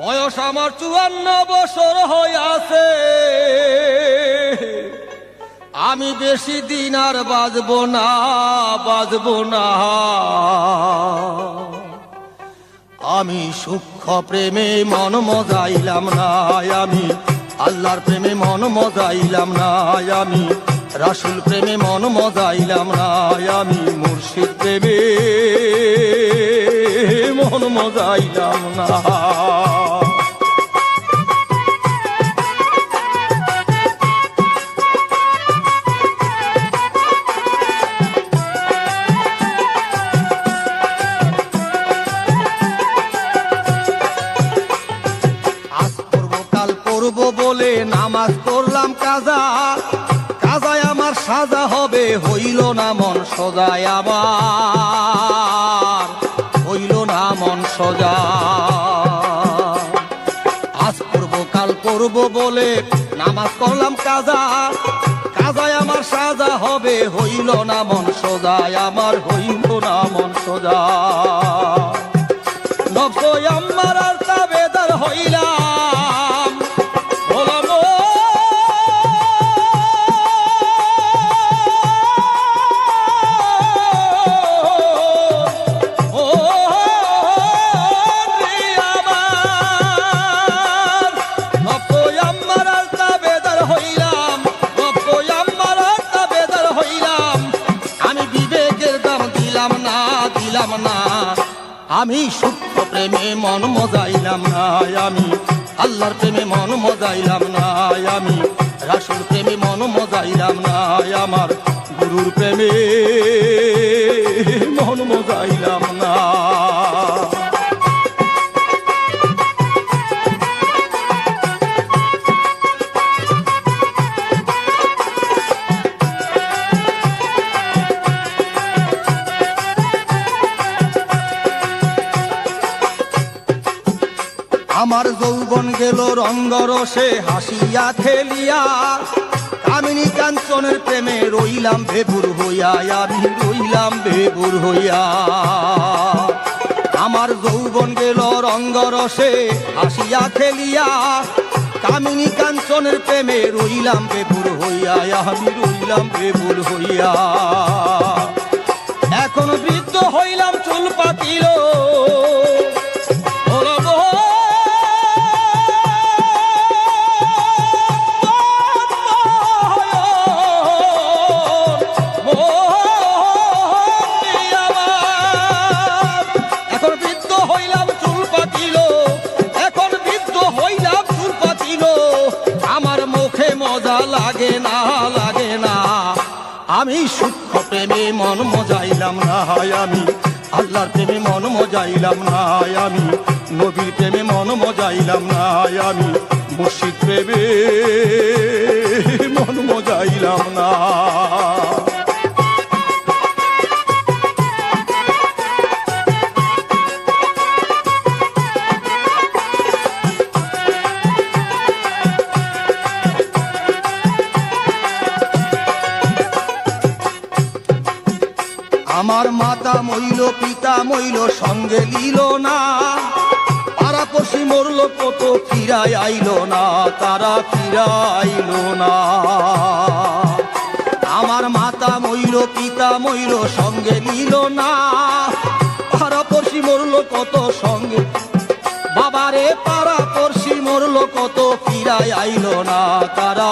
বয়স আমার 54 বছর হইয়াছে, আমি বেশি দিন আর বাঁচব না, বাঁচব না। আমি সূক্ষ্ম প্রেমে মন মজাইলাম না, আমি আল্লাহর প্রেমে মন মজাইলাম না, আমি রাসূল প্রেমে মন মজাইলাম না, আমি মুর্শিদ প্রেমে মন মজাইলাম না। বলে নামাজ পড়লাম কাজা, কাজায় আমার সাজা হবে, হইল না মন সজায় আমার, হইল না মন সজা। আজ করব কাল করব বলে নামাজ পড়লাম কাজা, কাজায় আমার সাজা হবে, হইল না মন সজায় আমার, হইল না মন সজা। নফস আমার আর তাবেদার হইলাম, আমি সূক্ষ্ম প্রেমে মন মজাইলাম না, আমি আল্লাহর প্রেমে মন মজাইলাম না, আমি রাসূল প্রেমে মন মজাইলাম না, আমার গুরুর প্রেমে মন মজাইলাম না। আমার যৌবন গেল রঙ্গরসে হাসিয়া খেলিয়া, কামিনী কাঞ্চনের প্রেমে রইলাম বেবুর হইয়া, আমি রইলাম বেবুর হইয়া। আমার যৌবন গেল রঙ্গরসে হাসিয়া খেলিয়া, কামিনী কাঞ্চনের প্রেমে রইলাম বেবুর হইয়া, আমি রইলাম বেবুর হইয়া। এখন বৃদ্ধ হইলাম, চুল পাকিল, লাগে না লাগে না। আমি সূক্ষ্ম প্রেমে মন মজাইলাম না, আমি আল্লাহর প্রেমে মন মজাইলাম না, আমি নবীর প্রেমে মন মজাইলাম না, আমি মুর্শিদ প্রেমে মন মজাইলাম না। আমার মাতা মইল পিতা মইল সঙ্গে নিল না, পাড়াপড়শি মরল কত ফিরাই আইল না, তারা ফিরাইল না। আমার মাতা মইল পিতা মইল সঙ্গে নিল না, পাড়াপড়শি মরল কত সঙ্গে, বাবারে পাড়াপড়শি মরল কত ফিরাই আইল না তারা।